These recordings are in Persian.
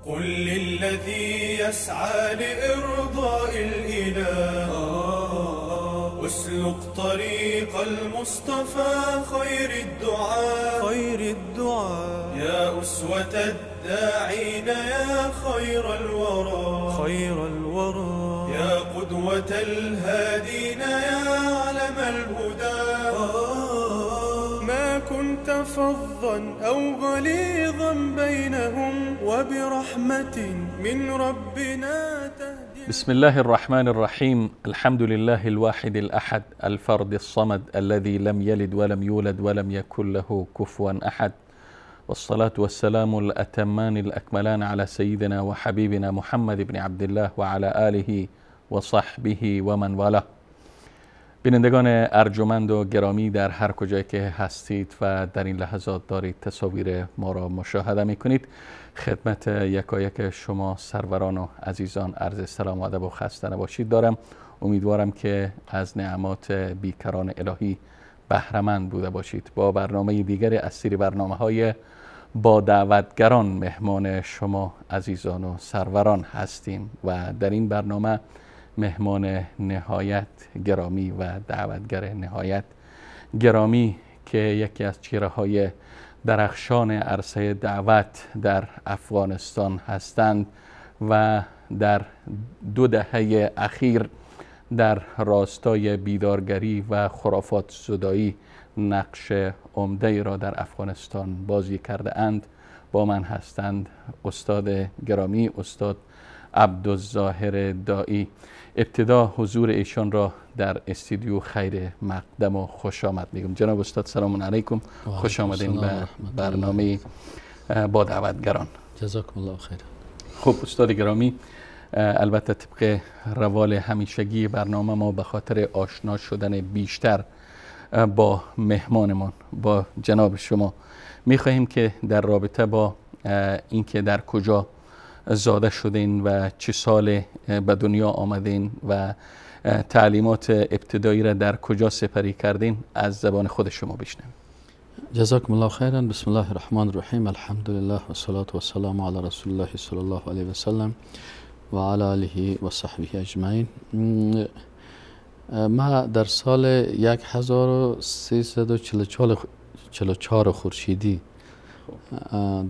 قل للذي يسعى لإرضاء الإله اسلك طريق المصطفى خير الدعاء يا أسوة الداعين يا خير الورى يا قدوة الهادين يا علم الهدى ما كنت فظا أو غليظا بينهم وبرحمة من ربنا تهدي. بسم الله الرحمن الرحيم. الحمد لله الواحد الأحد الفرد الصمد الذي لم يلد ولم يولد ولم يكن له كفوا أحد، والصلاة والسلام الأتمان الأكملان على سيدنا وحبيبنا محمد بن عبد الله وعلى آله وصحبه ومن والاه. بینندگان ارجمند و گرامی در هر کجایی که هستید و در این لحظات دارید تصاویر ما را مشاهده میکنید، خدمت یکایک شما سروران و عزیزان عرض سلام و ادب و خسته نباشید دارم. امیدوارم که از نعمات بیکران الهی بهره‌مند بوده باشید. با برنامه دیگر از سری برنامه‌های با دعوتگران مهمان شما عزیزان و سروران هستیم و در این برنامه مهمان نهایت گرامی و دعوتگر نهایت گرامی که یکی از چهره‌های درخشان عرصه دعوت در افغانستان هستند و در 2 دهه اخیر در راستای بیدارگری و خرافات زدایی نقش عمده‌ای را در افغانستان بازی کرده اند. با من هستند استاد گرامی استاد عبدالظاهر داعی. ابتدا حضور ایشان را در استودیو خیر مقدم و خوش آمد میگم. جناب استاد سلام علیکم، خوش آمدین به برنامه با دعوتگران. جزاکم الله خیر. خب استاد گرامی، البته طبق روال همیشگی برنامه ما به خاطر آشنا شدن بیشتر با مهمانمان با جناب شما میخواهیم که در رابطه با اینکه در کجا زاده شدین و چه سال به دنیا آمدین و تعلیمات ابتدایی را در کجا سپری کردین از زبان خود شما بشنویم. جزاکم الله خیرا. بسم الله الرحمن الرحیم. الحمد لله و الصلاة والسلام علی رسول الله صلی الله علیه و سلم و علی آله و صحبه اجمعین. ما در سال 1344 خورشیدی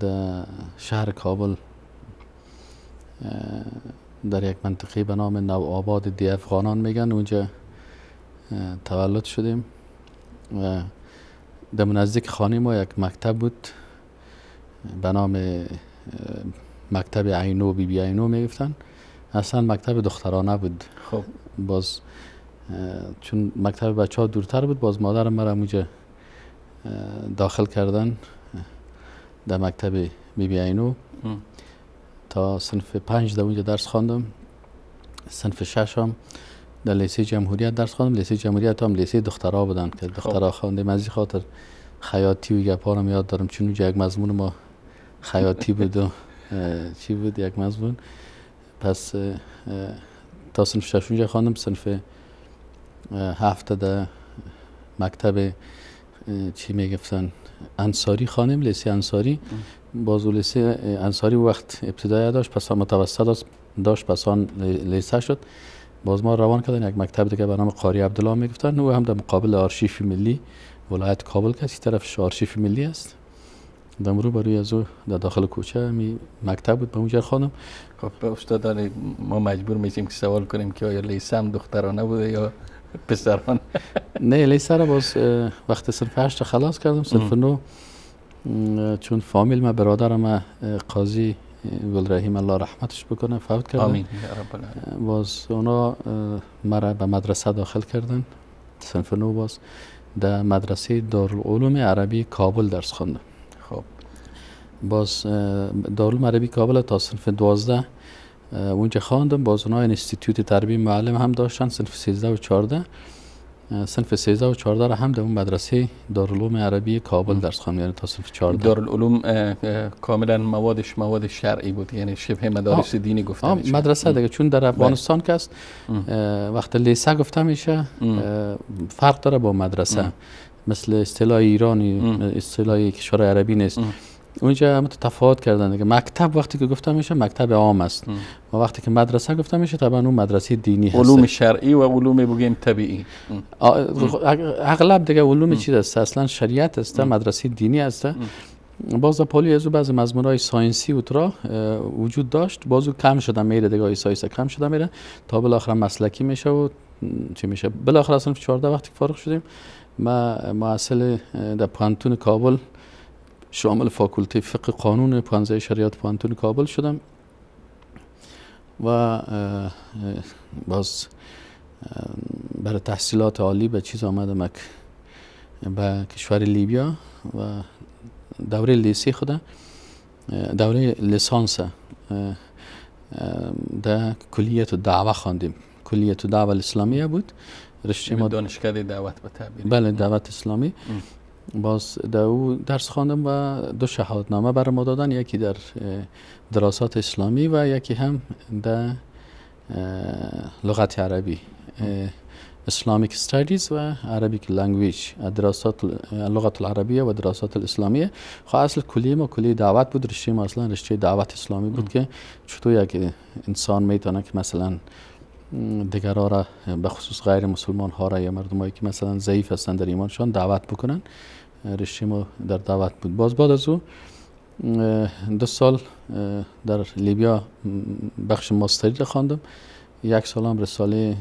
در شهر کابل در یک منطقه به نام نوآباد دی افغانان میگن اونجا تولد شدیم و در نزدیک خانه ما یک مکتب بود به نام مکتب عینو، بی بی عینو میگفتن. اصلا مکتب دخترانه بود. خب باز چون مکتب بچه ها دورتر بود، باز مادرم مرا اونجا داخل کردن در مکتب بی بی عینو تا صنف 5 در اونجا درس خواندم. صنف 6 هم در لیسه جمهوریت درس خواندم. لیسه جمهوریت هم لیسه دخترها بودن که دخترها خواندیم. از این خاطر خیاطی و گپا رو یاد دارم، چون اونجا یک مضمون ما خیاطی بود و چی بود یک مضمون. پس تا صنف 6 اونجا خواندم. صنف 7 در مکتب چی میگفتن انصاری خانم، لیسه انصاری. باز لیسه انصاری وقت ابتدایی داشت، پس متوسط داشت، پس آن لیسه شد. باز ما روان کردن یک مکتب دیگه به نام قاری عبدالله میگفتن. او هم در مقابل آرشیف ملی ولایت کابل که از طرفش آرشیف ملی است، در روبروی از او در داخل کوچه می مکتب بود، به اونجا خواندم. خب استاد ما مجبور میشیم که سوال کنیم که آیا لیسه هم دخترانه بوده یا پسران؟ نه، لیسه را باز وقت صنف 8 خلاص کردم. صنف 9 چون فامیل ما برادرم قاضی ولرحیم الله رحمتش بکنه فوت کردن. آمین یا رب العالمین. باز اونا مرا به مدرسه داخل کردن. صنف 9 باز در مدرسه دارالعلوم عربی کابل درس خواندم. خب باز دارالعلوم عربی کابل تا صنف 12 اونجا خواندم. باز اونا انستیتوت تربیت معلم هم داشتن. صنف 13 و 14 صنف 13 و 14 را هم در اون مدرسه دارالعلوم عربی کابل درس خواندم، یعنی تا صنف 14. دارالعلوم کاملا موادش مواد شرعی بود، یعنی شبه مدارس دینی گفته میشه. مدرسه دیگه، چون در افغانستان که است وقت لیسه گفته میشه فرق داره با مدرسه. مثل اصطلاح ایرانی اصطلاح کشور عربی نیست. اونجا هم تفاوت کردن دیگه. مکتب وقتی که گفته میشه مکتب عام است و وقتی که مدرسه گفته میشه طبعا اون مدرسه دینی هست. علوم شرعی و علوم بگیم طبیعی. اغلب دیگه علوم چیز است، اصلا شریعت است، مدرسه دینی است. باز پولی از بعضی مضمونهای ساینسی و ترا وجود داشت، بازو کم شده میره دیگه، ساینس کم شده میره تا بالاخره مسلکی میشه و چی میشه. بالاخره اصلا 14 وقتی فارغ شدیم ما معسل در پانتون کابل شامل فاکولته فقه قانون پانزه شریعت پانتون کابل شدم و باز برای تحصیلات عالی به چیز آمدم به کشور لیبیا و دوره لیسی خودم دوره لیسانس در کلیت دعوه خواندیم. کلیت دعوه الاسلامیه بود، رشته ما دانشکده دعوت به تعبیر. بله دعوت اسلامی. باز در او درس خواندم و 2 شهادتنامه برای ما دادن، یکی در دراسات اسلامی و یکی هم در لغت عربی Islamic Studies و Arabic Language، دراسات لغت العربیه و دراسات الاسلامیه. خب اصل کلیه ما کلیه دعوت بود، رشته ما اصلا رشته دعوت اسلامی بود که چطور یک انسان میتونه که مثلا دیگرها را به خصوص غیر مسلمان ها را یا مردمایی که مثلا ضعیف هستن در ایمانشان دعوت بکنن. رشته ما در دعوت بود. باز بعد از او 2 سال در لیبیا بخش ماستری را خواندم. 1 سال هم رساله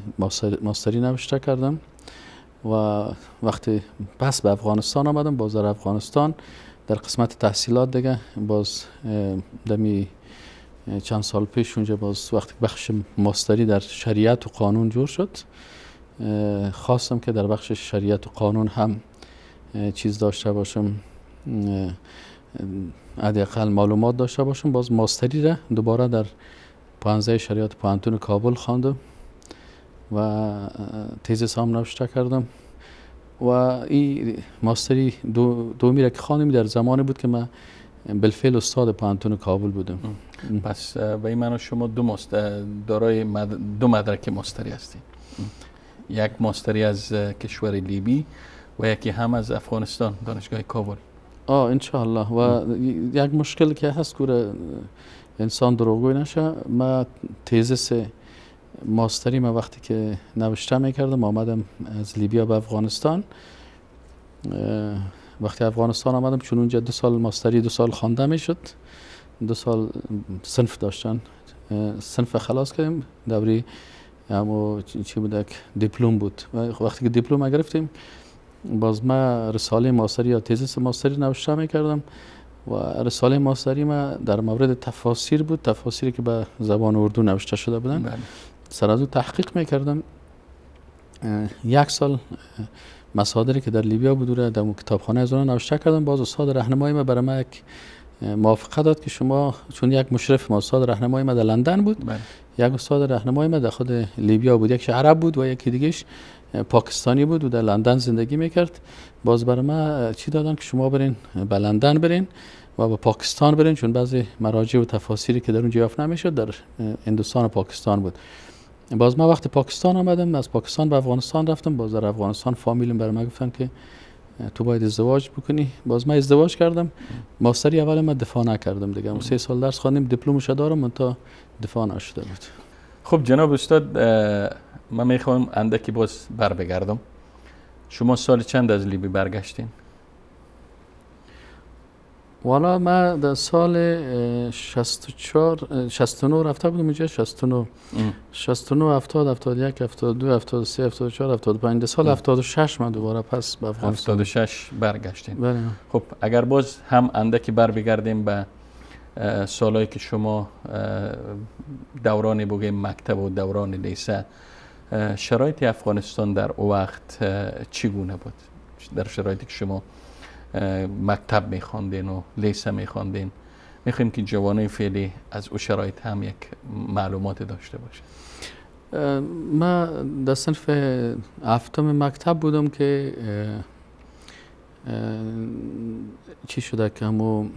ماستری نوشته کردم و وقتی پس به افغانستان آمدم، باز در افغانستان در قسمت تحصیلات دیگه باز دمی چند سال پیش اونجا باز وقتی بخش ماستری در شریعت و قانون جور شد، خواستم که در بخش شریعت و قانون هم چیز داشته باشم، حداقل معلومات داشته باشم. باز ماستری را دوباره در پانزه شریعت پانتون کابل خواندم و تزیس هم نوشته کردم و این ماستری دومی را که خواندم در زمانی بود که من بالفعل استاد پانتون کابل بودم. پس به این معنی شما دارای 2 مدرک ماستری هستید، یک ماستری از کشور لیبی و یکی هم از افغانستان دانشگاه کابل. انشاءالله. و یک مشکل که هست که انسان دروغگوی نشه، ما تزیس ماستری ما وقتی که نوشته میکردم آمدم از لیبیا به افغانستان. وقتی افغانستان آمدم چون اونجا 2 سال ماستری 2 سال خوانده میشد، 2 سال صنف داشتن، صنف خلاص کردیم، دوری اما چی بود دیپلم بود. وقتی که دیپلم گرفتیم باز ما رساله ماستری یا تزیس ماستری نوشته میکردم و رساله ماستری ما در مورد تفاسیر بود، تفاسیری که به زبان اردو نوشته شده بودن. سر از او تحقیق میکردم. 1 سال مصادری که در لیبیا بود رو در کتابخانه از اون نوشته کردم. باز استاد راهنمای ما برای ما یک موافقه داد که شما، چون یک مشرف ما استاد راهنمای ما در لندن بود، یک استاد راهنمای ما در خود لیبیا بود، یکش عرب بود و یکی دیگهش پاکستانی بود و در لندن زندگی میکرد. باز برای ما چی دادن که شما برین به لندن برین و به پاکستان برین، چون بعضی مراجع و تفاسیری که در اونجا یافت نمیشد در هندوستان و پاکستان بود. باز ما وقتی پاکستان آمدم، از پاکستان به افغانستان رفتم. باز در افغانستان فامیلم برای ما گفتن که تو باید ازدواج بکنی. باز ما ازدواج کردم. ماستری اول ما دفاع نکردم دیگه. 3 سال درس خواندیم، دیپلمش دارم، من تا دفاع نشده بود. خب جناب استاد، من میخوام اندکی باز بر بگردم. شما سال چند از لیبی برگشتین؟ والا من در سال 69 رفته بودم اینجا. 69 70 71 72 73 74 75 سال 76 من دوباره پس به افغانستان 76 برگشتین. بله. خب اگر باز هم اندکی بر بگردیم به سالایی که شما دوران بگیم مکتب و دوران لیسه، شرایط افغانستان در او وقت چگونه بود؟ در شرایطی که شما مکتب میخواندین و لیسه میخواندین، میخوایم که جوانای فعلی از او شرایط هم یک معلومات داشته باشه. من در صنف 7 مکتب بودم که چی شده که همو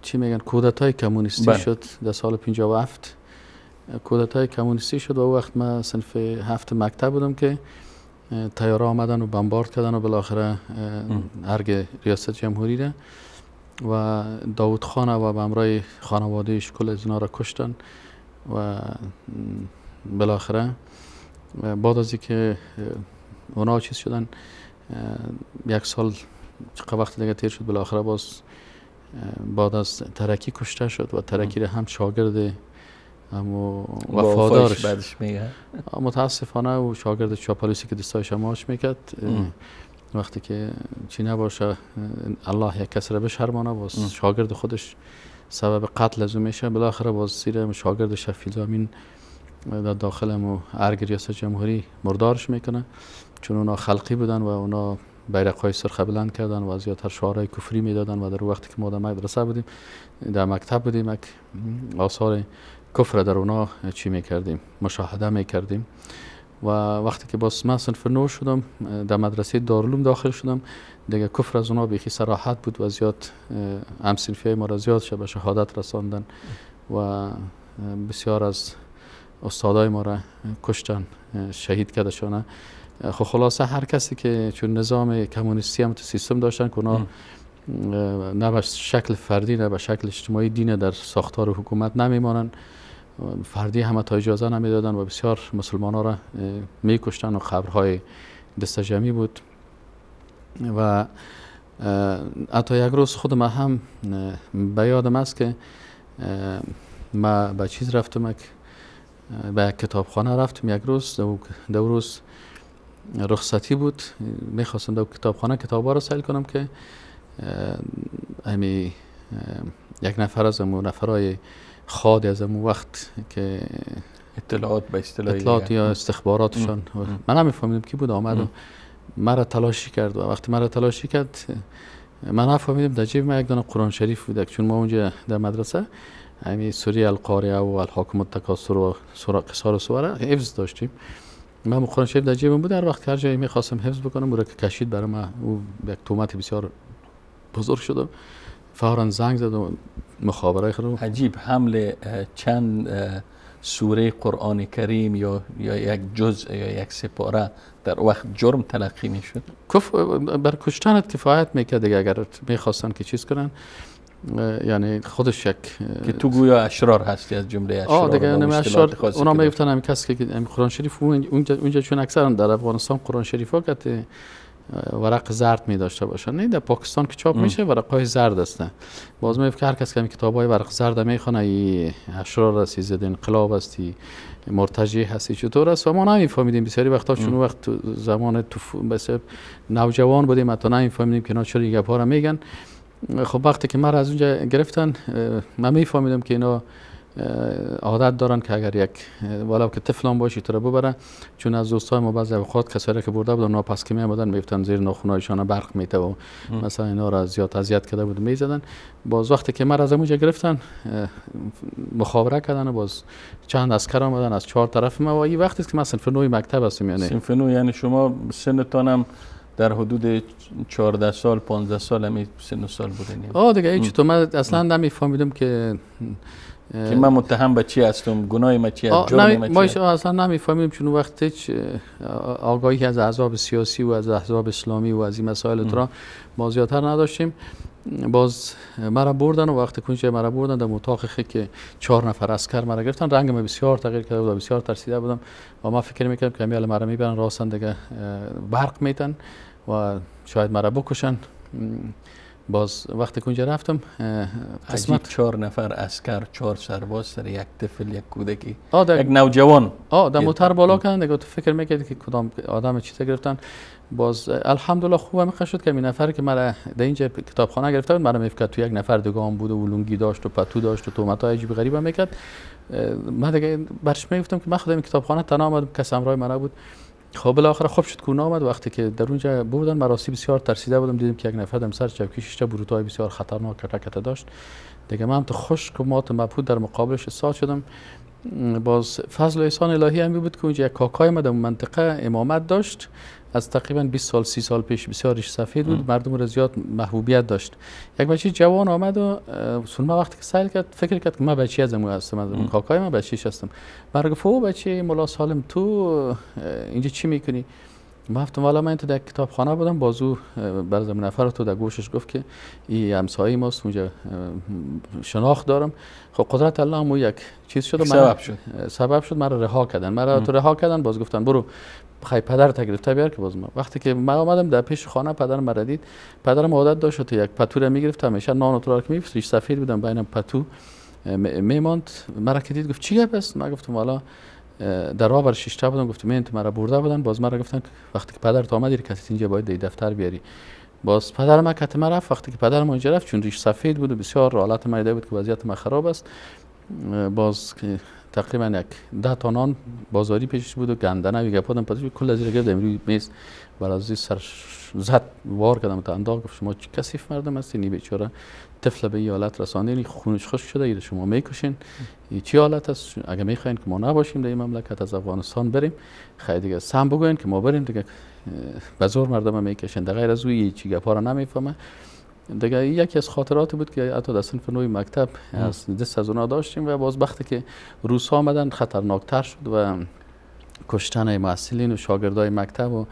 چی میگن کودتای کمونیستی شد در سال 57. کودتای کمونیستی شد و وقت من صنف 7 مکتب بودم که تیاره آمدن و بمبارد کردن و بالاخره ارگ ریاست جمهوری را و داود خان و به همراه خانوادهش کل از اینا را کشتن و بالاخره بعد از اینکه اونا چیز شدن 1 سال چقدر وقت دیگه تیر شد، بالاخره باز بعد از ترکی کشته شد و ترکی هم شاگرد اما وفادارش بعدش میگه متاسفانه و شاگرد چاپلوسی که دستایش ماش میکرد وقتی که چی نباشه الله یک کس را بشرمانه باز شاگرد خودش سبب قتل از میشه. بالاخره باز زیر شاگرد شفیع امین در داخل ارگ ریاست جمهوری مردارش میکنه، چون اونا خلقی بودن و اونا بیرق‌های سرخ بلند کردن و زیادتر شعارهای کفری میدادن و در وقتی که ما در مدرسه بودیم در مکتب بودیم یک آثار کفر در اونا چی میکردیم مشاهده میکردیم. و وقتی که باز من صنف 9 شدم در مدرسه دارالعلوم داخل شدم دیگه کفر از اونا بیخی صراحت بود و زیاد همصنفی ما را زیاد به شهادت رساندن و بسیار از استادای ما را کشتن شهید کردشانه. خب خلاصه هر کسی که چون نظام کمونیستی هم سیستم داشتن که اونا نه به شکل فردی نه به شکل اجتماعی دین در ساختار حکومت نمیمانن، فردی همه تا اجازه نمیدادن و بسیار مسلمان ها را میکشتن و قبرهای دستجمعی بود. و حتی یک روز خود ما هم به یادم است که ما به چیز رفتم به کتابخانه رفتم یک روز دو روز رخصتی بود، میخواستم در کتابخانه کتابا رو سیل کنم که همی یک نفر از امون نفرای خاد از امون وقت که اطلاعات یا استخباراتشان من نمیفهمیدم کی بود آمد و مرا تلاشی کرد و وقتی مرا تلاشی کرد من نفهمیدم در جیب من یک دانه قرآن شریف بود، چون ما اونجا در مدرسه همی سوره القارعه و الحاکم التکاثر و قصار و سوره حفظ داشتیم. من قرآن شریف در جیبم بود، هر وقت هر جایی میخواستم حفظ بکنم برای که کشید برای من او یک تومت بسیار بزرگ شد، فوراً زنگ زد و مخابره خود. عجیب حمل چند سوره قرآن کریم یا یک جزء یا یک سپاره در وقت جرم تلقی میشد. بر کشتنت کفایت میکرد دیگه اگر میخواستن که چیز کنن، یعنی خودش یک که تو گویا اشرار هستی از جمله اشرار. دیگه اشرار اونا میگفتن هم کسی که قرآن شریف اونجا چون اکثرا در افغانستان قرآن شریف ها که ورق زرد می داشته باشن، نه در پاکستان که چاپ میشه ورقای زرد هستن. باز میگه که هر کس که کتابای ورق زرد میخونه ای اشرار هستی، ضد انقلاب هستی، مرتجع هستی، چطور است و ما نمیفهمیدیم بسیاری وقتا چون وقت زمان بس نوجوان بودیم حتی نمیفهمیدیم که اینا چرا این گپا رو میگن. خب وقتی که مرا از اونجا گرفتن من میفهمیدم که اینا عادت دارن که اگر یک ولو که طفلان باشی تو رو ببرن، چون از دوستای ما بعضی اوقات کسایی که برده بودن ناپس که میآمدن میفتن زیر ناخونایشان برق میته و مثلا اینا را زیاد اذیت کرده بود میزدن. باز وقتی که مرا از اونجا گرفتن مخابره کردن و باز چند عسکر آمدن از 4 طرف ما و این وقتی که مثلا صنف 9 مکتب هستم، یعنی صنف 9 یعنی شما سنتون هم در حدود 14 سال 15 سال همین سن و سال بودین. دیگه هیچ تو من اصلا نمیفهمیدم که من متهم به چی هستم، گناه ما چی است، جرم ما چی است. ما اصلا نمیفهمیدیم چون وقت هیچ آگاهی از احزاب سیاسی و از احزاب اسلامی و از این مسائل را ما زیادتر نداشتیم. باز مرا بردن و وقتی که مرا بردن در اتاق که 4 نفر عسکر مرا گرفتن، رنگ من بسیار تغییر کرده بود و بسیار ترسیده بودم و ما فکر میکردم که امیال مرا میبرن راستن دیگه برق میتن و شاید مرا بکشن. باز وقتی که اونجا رفتم قسمت 4 نفر عسکر، 4 سرباز سر یک طفل، یک کودکی، یک نوجوان در موتر بالا کردن دیگه. تو فکر میکردی که کدام آدم چیزا گرفتن. باز الحمدلله خوب میخواد شد که این نفر که مرا در اینجا کتابخانه گرفته بود مرا میفکر تو یک نفر دیگه هم بود و لنگی داشت و پتو داشت و تومتای عجیب غریب میکرد. من دیگه برش میگفتم که من خودم کتابخانه تنها آمدم، کس همراه من نبود. خب بالاخره خوب شد که آمد. وقتی که در اونجا بودن مراسی بسیار ترسیده بودم، دیدم که یک نفر دم سر چوکیش بروتای بسیار خطرناک کتکته داشت دیگه. من تو خشک و مات مبهوت در مقابلش ایستاد شدم. باز فضل و احسان الهی هم بود که اونجا یک کاکای ما در منطقه امامت داشت، از تقریبا 20 سال 30 سال پیش بسیار ریش سفید بود، مردم را زیاد محبوبیت داشت. یک بچه جوان آمد و سون وقتی که سائل کرد فکر کرد که من بچه از امو هستم، از کاکای من بچه‌ش هستم. برای گفت او بچه مولا سالم تو اینجا چی میکنی؟ ما هفتم والا من تو در کتابخانه بودم، بازو بعض نفر تو در گوشش گفت که این همسایه ماست اونجا، شناخت دارم. خب قدرت الله هم یک چیز شد، سبب شد مرا رها کردن. مرا تو رها کردن، باز گفتن برو بخوای پدرت گرفته بیار. که باز ما وقتی که من آمدم در پیش خانه، پدرم مرا دید. پدرم عادت داشت تو یک پتو میگرفت، همیشه نان و ترار که میفروخت، ریش سفید بودم بین پتو میماند. مرا که دید گفت چی گپ است؟ من گفتم والا در راه بر شیشته بودم، گفتم من تو مرا برده بودن. باز مرا گفتن وقتی که پدرت آمد کسی اینجا باید دفتر بیاری. باز پدرم کته مرا رفت. وقتی که پدرم اونجا رفت، چون ریش سفید بود و بسیار حالت من دیده بود که وضعیت من خراب است، باز که تقریبا یک 10 تا نان بازاری پیشش بود و گندنه و گپادم پاتش کل از گرفت روی میز، بعد از سر زد وار کردم تا انداخت. گفت شما چه کثیف مردم هستین، این بیچاره طفل به این حالت رساندین، خونش خشک شده، این شما میکشین، این چی حالت است؟ اگه میخواین که ما نباشیم در این مملکت، از افغانستان بریم، خیلی دیگه سم بگوین که ما بریم دیگه، به زور مردم میکشن. در غیر از اون چی گپا رو نمیفهمه دیگه. یکی از خاطرات بود که حتی در صنف نوع مکتب از دست از اونا داشتیم. و باز وقتی که روس آمدن خطرناکتر شد و کشتن محصلین و شاگردای مکتب و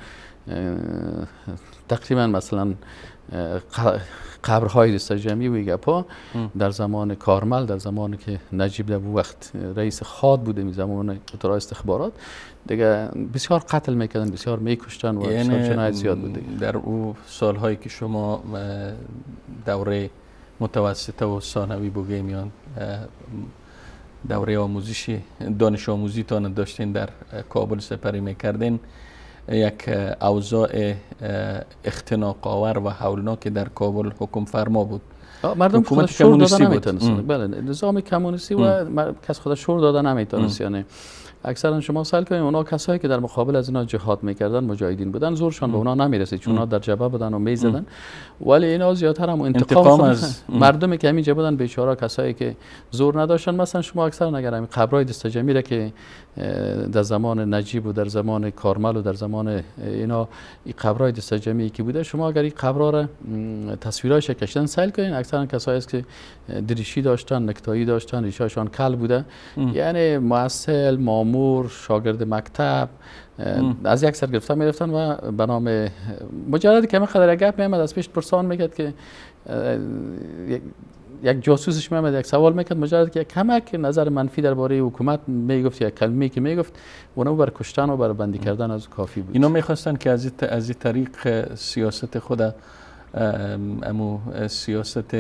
تقریبا مثلا قبرهای دست جمعی و گپا در زمان کارمل، در زمانی که نجیب در وقت رئیس خاد بوده، می زمان اترا استخبارات دیگه، بسیار قتل میکردن، بسیار میکشتن و بسیار جنایت زیاد بوده. در او سالهایی که شما دوره متوسطه و ثانوی بگیم یا دوره آموزشی دانش آموزی تان داشتین در کابل سپری میکردین، یک اوضاع اختناق آور و هولناک در کابل حکم فرما بود. مردم خود شور دادن نمیتونست. بله، نظام کمونیستی و کس خود شور دادن نمیتونست. یعنی اکثرا شما سوال کنید اونا کسایی که در مقابل از اینا جهاد میکردن مجاهدین بودن، زورشان به اونا نمیرسید چون اونا در جبهه بودن و میزدن، ولی اینا زیادتر هم انتقام از مردمی که همینجا بودن، بیچاره کسایی که زور نداشتن. مثلا شما اکثرا اگر همین قبرهای دستجمعی را که در زمان نجیب و در زمان کارمل و در زمان اینا این قبرهای دستجمعی که بوده، شما اگر این قبرها را تصویرایش کشیدن سیل کنین، اکثرا کسایی است که دریشی داشتن، نکتایی داشتن، ریشاشان کل بوده، یعنی محصل، مامور، شاگرد مکتب از یک سر گرفتن میرفتن و به نام مجرد که همین قدر گپ میامد از پیش پرسان میکرد که یک جاسوسش میامد یک سوال میکرد، مجرد که کمک نظر منفی درباره حکومت میگفت یا کلمه‌ای که میگفت، اونو بر کشتن و بر بندی کردن از کافی بود. اینا میخواستن که از این طریق سیاست خود، امو سیاست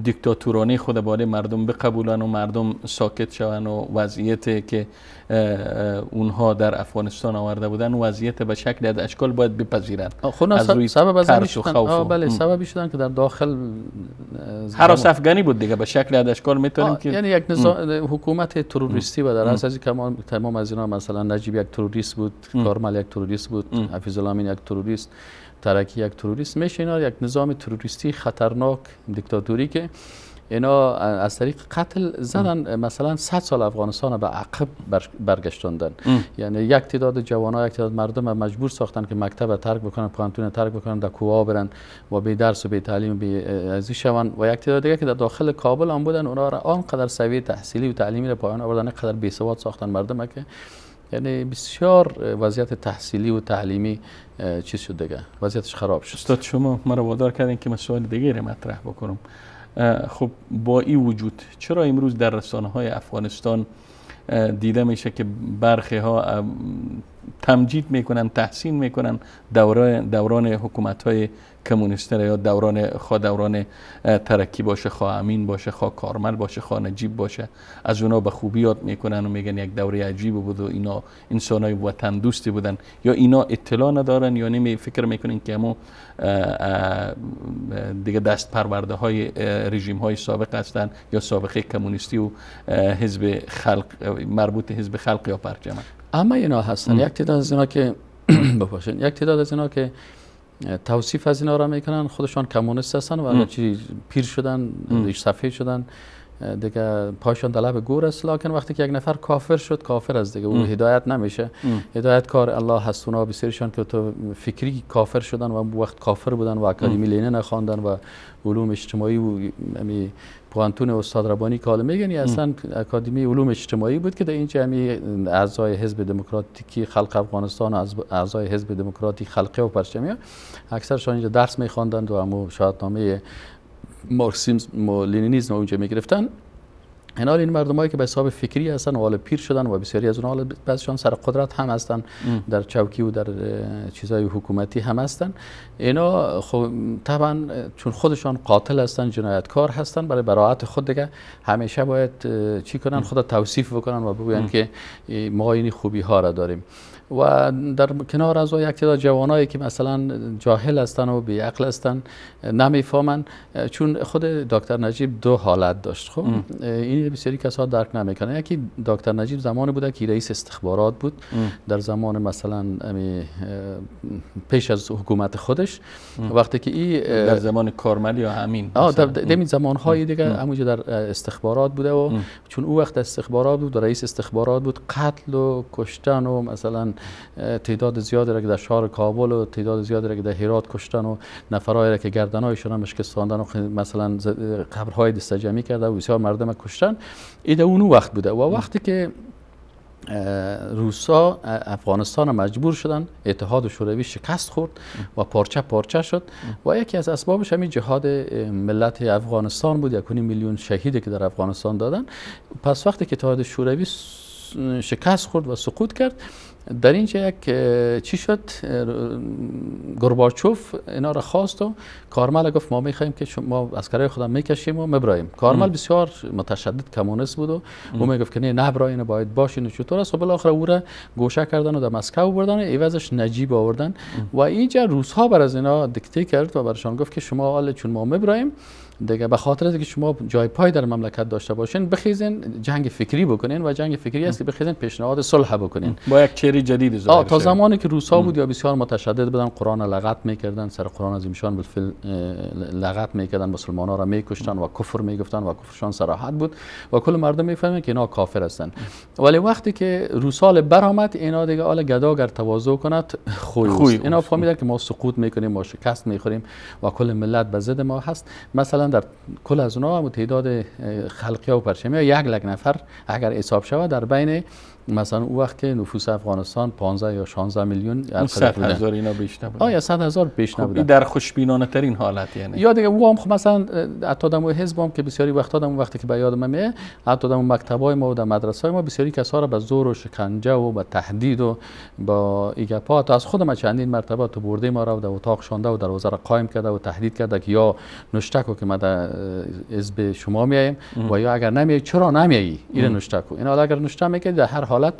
دیکتاتورانه خود بالای مردم بقبولن و مردم ساکت شون و وضعیتی که اونها در افغانستان آورده بودن وضعیت به شکل از اشکال باید بپذیرن. از روی سبب از ترس و خوف. بله، سببی شدن که در داخل هراس افغانی بود دیگه، به شکل از اشکال میتونیم که یعنی یک نظام حکومت تروریستی و در اساس تمام از اینا، مثلا نجیب یک تروریست بود، کارمل یک تروریست بود، حفیظ الله امین یک تروریست، ترکی یک تروریست، میشه اینا یک نظام تروریستی خطرناک دیکتاتوری که اینا از طریق قتل زدن مثلا 100 سال افغانستان به عقب برگشتوندن. یعنی یک تعداد جوانان، یک تعداد مردم مجبور ساختن که مکتب ترک بکنن، پانتون ترک بکنن، در کوه برن و بی درس و بی تعلیم و بی ازی شون، و یک تعداد دیگه که در داخل کابل هم بودن، اونا را آنقدر سویه تحصیلی و تعلیمی را پایان آوردن، قدر بی سواد ساختن مردم که یعنی بسیار وضعیت تحصیلی و تعلیمی چیز شد دیگه، وضعیتش خراب شد. استاد شما مرا وادار کردین که من سوال دیگه مطرح بکنم. خب با این وجود چرا امروز در رسانه های افغانستان دیده میشه که برخی ها تمجید میکنن، تحسین میکنن دوران حکومت های کمونیست یا دوران ترکی باشه، خواه امین باشه، خواه کارمل باشه، خواه نجیب باشه، از اونا به خوبی یاد میکنن و میگن یک دوره عجیب بود و اینا انسانای وطن دوستی بودن، یا اینا اطلاع ندارن یا نمی فکر میکنن که همون دیگه دست پرورده های رژیم های سابق هستن یا سابقه کمونیستی و حزب خلق، مربوط حزب خلق یا پرچم. اما اینا هستن یک تعداد از اینا که بپاشن، یک تعداد از اینا که توصیف از اینا را میکنن خودشان کمونیست هستن و چی پیر شدن، ریش سفید شدن دیگه، پایشان در لب گور است. لکن وقتی که یک نفر کافر شد، کافر است دیگه، اون هدایت نمیشه. هدایت کار الله هست. اونا بسیارشان که تو فکری کافر شدن و وقت کافر بودن و اکادمی لینین خواندن و علوم اجتماعی و پوانتون استاد ربانی که حالا میگن اصلا اکادمی علوم اجتماعی بود که در اینجا همین اعضای حزب دموکراتیکی خلق افغانستان و اعضای حزب دموکراتیک خلقی و پرچمی اکثرشان اینجا درس میخواندند و همو شهادتنامه مارکسیسم و لنینیسم اونجا میگرفتن. اینال این مردمایی که به حساب فکری هستن و حالا پیر شدن و بسیاری از اونها بعضیشان سر قدرت هم هستن در چوکی و در چیزای حکومتی هم هستن. اینا خب طبعا چون خودشان قاتل هستن، جنایتکار هستن، برای براءت خود دیگه همیشه باید چی کنن؟ خود توصیف بکنن و بگوین که ما این خوبی ها را داریم. و در کنار از یک تعداد جوانایی که مثلا جاهل هستن و بی عقل هستن، نمیفهمن، چون خود دکتر نجیب دو حالت داشت. خب این بسیاری کسا درک نمیکنه. یکی دکتر نجیب زمانی بوده که رئیس استخبارات بود در زمان مثلا پیش از حکومت خودش، وقتی که در زمان کارملی یا همین در این زمانهای دیگه همونجا در استخبارات بوده و چون او وقت استخبارات بود و رئیس استخبارات بود، قتل و کشتن و مثلا تعداد زیادی را که در شهر کابل و تعداد زیادی را که در هرات کشتن و نفرایی را که گردنهایشان هم شکستاندن و مثلا قبرهای دستجمعی کرده و بسیار مردم کشتن. این اون وقت بوده و وقتی که روسا افغانستان مجبور شدن، اتحاد شوروی شکست خورد و پارچه پارچه شد و یکی از اسبابش همین جهاد ملت افغانستان بود. 1.5 میلیون شهیدی که در افغانستان دادن. پس وقتی که اتحاد شوروی شکست خورد و سقوط کرد، در اینجا یک چی شد؟ گورباچوف اینا را خواست و کارمل گفت ما میخوایم که ما عسکرای خودم میکشیم و میبراییم. کارمل بسیار متشدد کمونیست بود و او میگفت که نه نبراین، باید باشین و چطور است. و بالاخره او را گوشه کردن و در مسکو بردن، عوضش نجیب آوردن و اینجا روس‌ها بر از اینا دیکته کرد و برشان گفت که شما حالا چون ما میبرایم دیگه به خاطر اینکه شما جای پای در مملکت داشته باشین، بخیزین جنگ فکری بکنین و جنگ فکری است که بخیزین پیشنهاد صلح بکنین با یک چهره جدید ظاهر تا زمانی که روس‌ها بود یا بسیار متشدد بودن، قرآن لغت میکردن، سر قرآن عظیمشان بالفعل لغت میکردن، مسلمان‌ها را میکشتن و کفر میگفتن و کفرشان صراحت بود و کل مردم میفهمن که اینا کافر هستن. ولی وقتی که روس‌ها برآمد، اینا دیگه حالا گدا اگر تواضع کند خوی اینا فهمیدن که ما سقوط میکنیم، ما شکست میخوریم و کل ملت به ضد ما هست. مثلا در کل از اونها هم تعداد خلقی و پرچمی 1 لک نفر اگر حساب شود، در بین مثلا اون وقت که نفوس افغانستان 15 یا 16 میلیون 100,000 اینا بیش نبود. یا 100,000 بیش نبود. در خوشبینانه ترین حالت یعنی. یا دیگه او هم خب مثلا حتی دم حزب هم که بسیاری وقتا دم وقتی که به یادم میاد، حتی دم مکتبای ما و در مدرسه‌های ما بسیاری کسا را به زور و شکنجه و به تهدید و با ایگپا از خودم چندین مرتبه تو برده ما را در اتاق شانده و دروازه را قایم کرده و تهدید کرده که یا نشتکو که ما در حزب شما میایم و یا اگر نمیای چرا نمیایی این نشتکو. اینا اگر نشته میکرد در هر حالت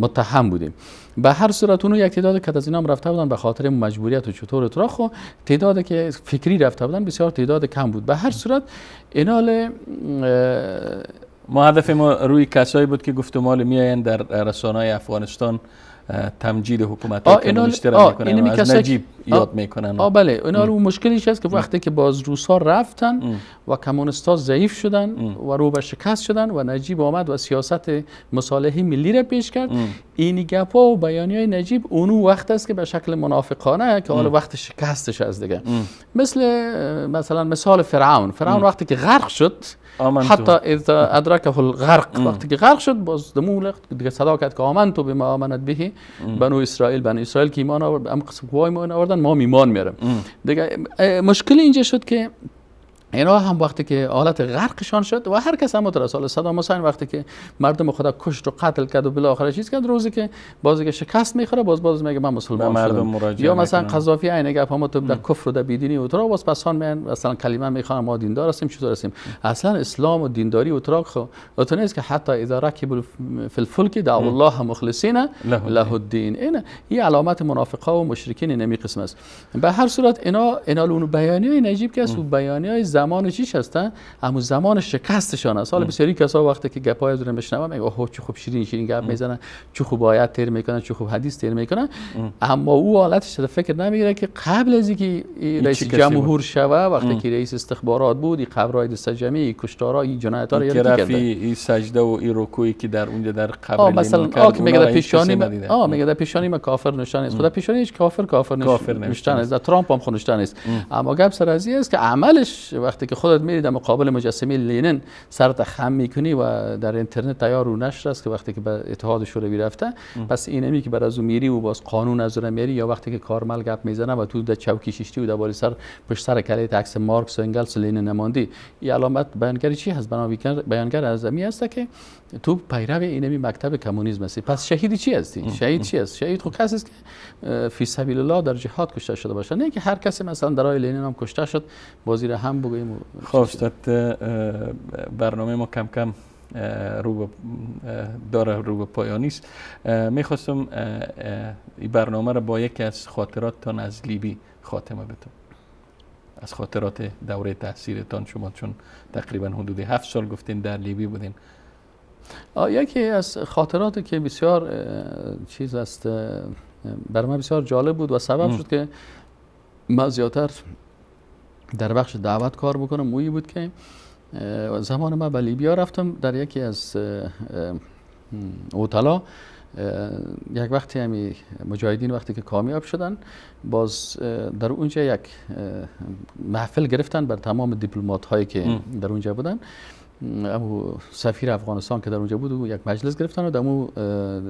متهم بودیم. به هر صورت اونو یک تعداد که از اینا هم رفته بودن به خاطر مجبوریت و چطور اطراخ و تعدادی که فکری رفته بودن بسیار تعداد کم بود. به هر صورت اینال ما هدف ما روی کسایی بود که گفتمان میآیند در رسانه‌های افغانستان تمجید حکومت کمونیستی را میکنن و از نجیب یاد میکنن. بله اینا رو مشکلیش هست که وقتی که باز روسا رفتن و کمونیستا ضعیف شدن و رو به شکست شدن و نجیب آمد و سیاست مصالحه ملی را پیش کرد، این گپا و بیانیه‌های نجیب اونو وقت است که به شکل منافقانه که حالا وقت شکستش از دیگه. مثلا مثال فرعون وقتی که غرق شد، حتی اذا ادرکه الغرق، وقتی که غرق شد باز دمول دیگه صدا کرد که آمنتو بما آمنت به بنو اسرائیل که ایمان آورد، ام قسم ایمان آوردن ما ایمان میارم. دیگه مشکل اینجا شد که اینا هم وقتی که حالت غرقشان شد و هر کس هم مترسال صدام حسین وقتی که مردم خدا کشت و قتل کرد و بالاخره چیز کرد، روزی که بازی که شکست میخوره باز میگه من مسلمان شدم. یا مثلا قذافی عین گپ هم تو در کفر و در بیدینی و ترا باز پسان میان مثلا کلمه میخوان ما دیندار هستیم چطور هستیم. اصلا اسلام و دینداری و ترا خو نیست که حتی اذا رکبوا فی الفلک دعوا الله مخلصین له الدین. این علامت منافقا و مشرکین نمی قسم است. به هر صورت اینا اون بیانیه نجیب که سو بیانیه زمان چیش هستن، اما زمان شکستشان است. حالا بسیاری کسا وقتی که گپای از رو میشنوم میگه اوه چه خوب شیرین گپ میزنن، چه خوب آیات تیر میکنن، چه خوب حدیث تیر میکنن، اما او حالتش رو فکر نمیگیره که قبل از اینکه رئیس جمهور شوه، وقتی که رئیس استخبارات بود، این قبرهای دستجمعی، کشتارها، این جنایت‌ها رو یاد کرده. این سجده و این رکوعی که در اونجا در قبر مثلا میگه در پیشانی میگه در پیشانی ما کافر نشان است. خدا پیشانی هیچ کافر نشان است. ترامپ هم خونشتن است. اما گپ سر از این است که عملش وقتی که خودت میری در مقابل مجسمه لنین سرت خم میکنی و در اینترنت تیار رو نشر است که وقتی که به اتحاد شوروی رفته، پس اینمی که بر از اون میری و باز قانون از اون میری، یا وقتی که کارمل گپ میزنه و تو در چوکی شیشتی و در بالا سر پشت سر کله عکس مارکس و انگلس و لنین نماندی، این علامت بیانگر چی هست؟ بیانگر از می است که تو پیرو اینمی مکتب کمونیسم هستی. پس شهید چی هستی؟ شهید چی است؟ شهید خود کسی است که فی سبیل الله در جهاد کشته شده باشه، نه که هر کسی مثلا در راه لنین هم کشته شد بازی را هم بگوییم. خب استاد، برنامه ما کم کم رو به پایانی است. میخواستم این برنامه را با یکی از خاطراتتان از لیبی خاتمه بدم، از خاطرات دوره تحصیلتان. شما چون تقریبا حدود 7 سال گفتین در لیبی بودین. یکی از خاطراتی که بسیار چیز است، برای من بسیار جالب بود و سبب شد که من زیادتر در بخش دعوت کار بکنم، مویی بود که زمان من به لیبیا رفتم در یکی از هتل‌ها. یک وقتی همی مجاهدین وقتی که کامیاب شدن، باز در اونجا یک محفل گرفتن بر تمام دیپلمات هایی که در اونجا بودن. امو سفیر افغانستان که در اونجا بود و یک مجلس گرفتن و در امو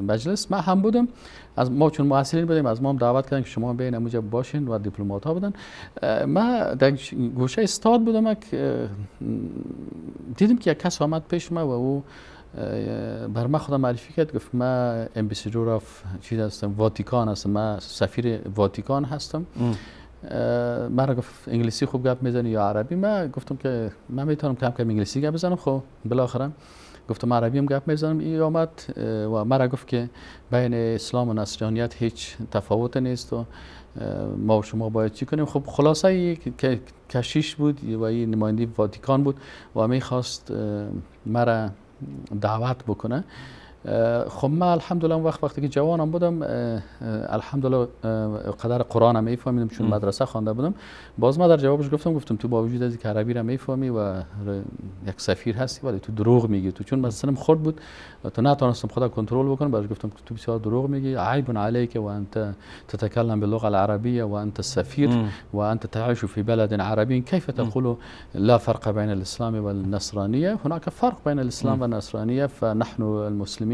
مجلس من هم بودم. از ما چون محصلین بودیم از ما هم دعوت کردن که شما بیاین اونجا باشین و دیپلمات ها بودن. من در گوشه استاد بودم که دیدم که یک کس آمد پیش من و او بر من خودم معرفی کرد، گفت من امبیسیدور اف چیز هستم، واتیکان هستم، من سفیر واتیکان هستم. من گفت انگلیسی خوب گپ میزنی یا عربی؟ من گفتم که من میتونم کم کم انگلیسی گپ بزنم. خب بالاخره گفتم عربی هم گپ میزنم. این آمد و من گفت که بین اسلام و نصرانیت هیچ تفاوت نیست و ما و شما باید چی کنیم. خب خلاصه که کشیش بود و این نماینده واتیکان بود و میخواست مرا دعوت بکنه. خب من الحمدلله وقتی که جوانم بودم الحمدلله قدر قرآن هم میفهمیدم چون مدرسه خوانده بودم. باز من در جوابش گفتم تو با وجود از اینکه عربی را میفهمی و یک سفیر هستی ولی تو دروغ میگی. تو چون مثلا خرد بود تو نتونستم خدا کنترل بکنم، باز گفتم تو بسیار دروغ میگی. عیب علیک و انت تتكلم باللغه العربيه وانت السفير وانت تعيش في بلد عربي، كيف تقول لا فرق بين الاسلام والنصرانيه؟ هناك فرق بين الاسلام والنصرانيه، فنحن المسلمين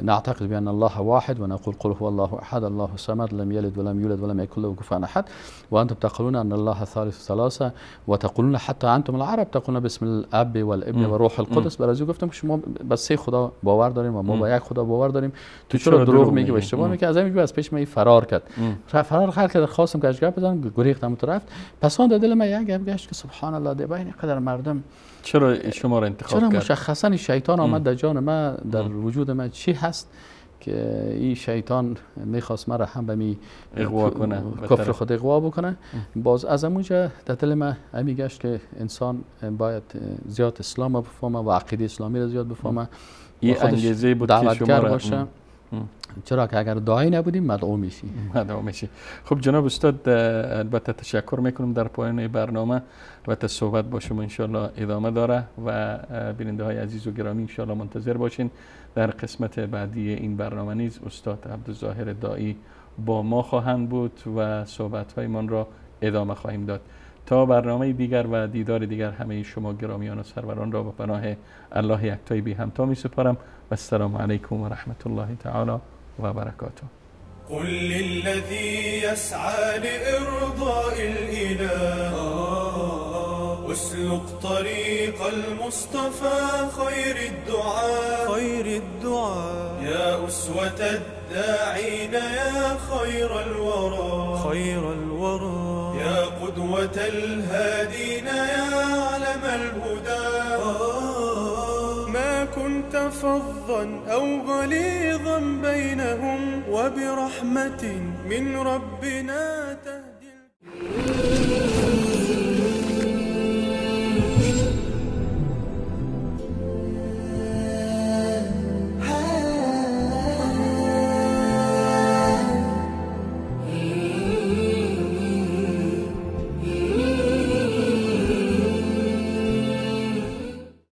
نعتقد بأن الله واحد ونقول قل هو الله أحد الله الصمد لم يلد ولم يولد ولم يكن له كفوا أحد، وأنتم تقولون أن الله ثالث ثلاثة وتقولون حتى أنتم العرب تقولون باسم الأب والابن والروح القدس. برای گفتم که شما بس سه خدا باور داریم و ما با یک خدا باور داریم، تو چرا دروغ میگی و اشتباه میگی؟ از همین از پیش من فرار کرد. فرار کرد، خواستم که گپ بزنم، گریختم تو رفت. پس اون دل من یک گپ گشت که سبحان الله ده بین قدر مردم چرا شما را انتخاب کرد؟ چرا مشخصا شیطان آمد در جان من، در وجود من چی هست که این شیطان میخواست مرا هم به می اغوا کنه، کفر خود اغوا بکنه. باز از اونجا در دل من همی گشت که انسان باید زیاد اسلام بفهمه و عقیده اسلامی را زیاد بفهمه. این انگیزه بود که شما را باشه. چرا که اگر داعی نبودیم مدعو میشی. خب جناب استاد، البته تشکر میکنم در پایان برنامه. البته صحبت با شما انشالله ادامه داره و بیننده های عزیز و گرامی انشالله منتظر باشین در قسمت بعدی این برنامه. نیز استاد عبدالظاهر داعی با ما خواهند بود و صحبت های من را ادامه خواهیم داد. تا برنامه دیگر و دیدار دیگر همه شما گرامیان و سروران را به پناه الله یکتای بی همتا می سپارم و السلام علیکم و رحمت الله تعالی و برکاته. قل للذي يسعى لإرضاء الإله اسلك طريق المصطفى خير الدعاء يا أسوة الداعين يا خير الورى يا قدوة الهادين يا علم الهدى ما كنت فظا أو غليظا بينهم وبرحمة من ربنا تهدى.